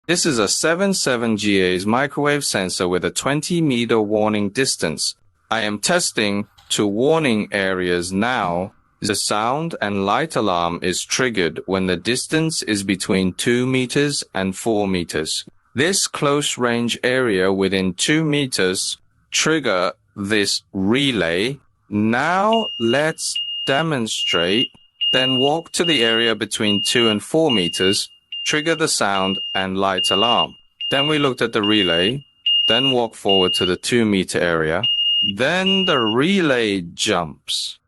This is a 77GA's microwave sensor with a 20-meter warning distance. I am testing to warning areas now. The sound and light alarm is triggered when the distance is between 2 meters and 4 meters. This close range area within 2 meters trigger this relay. Now let's demonstrate. Then walk to the area between 2 and 4 meters, trigger the sound and light alarm. Then we looked at the relay, then walk forward to the 2-meter area. Then the relay jumps.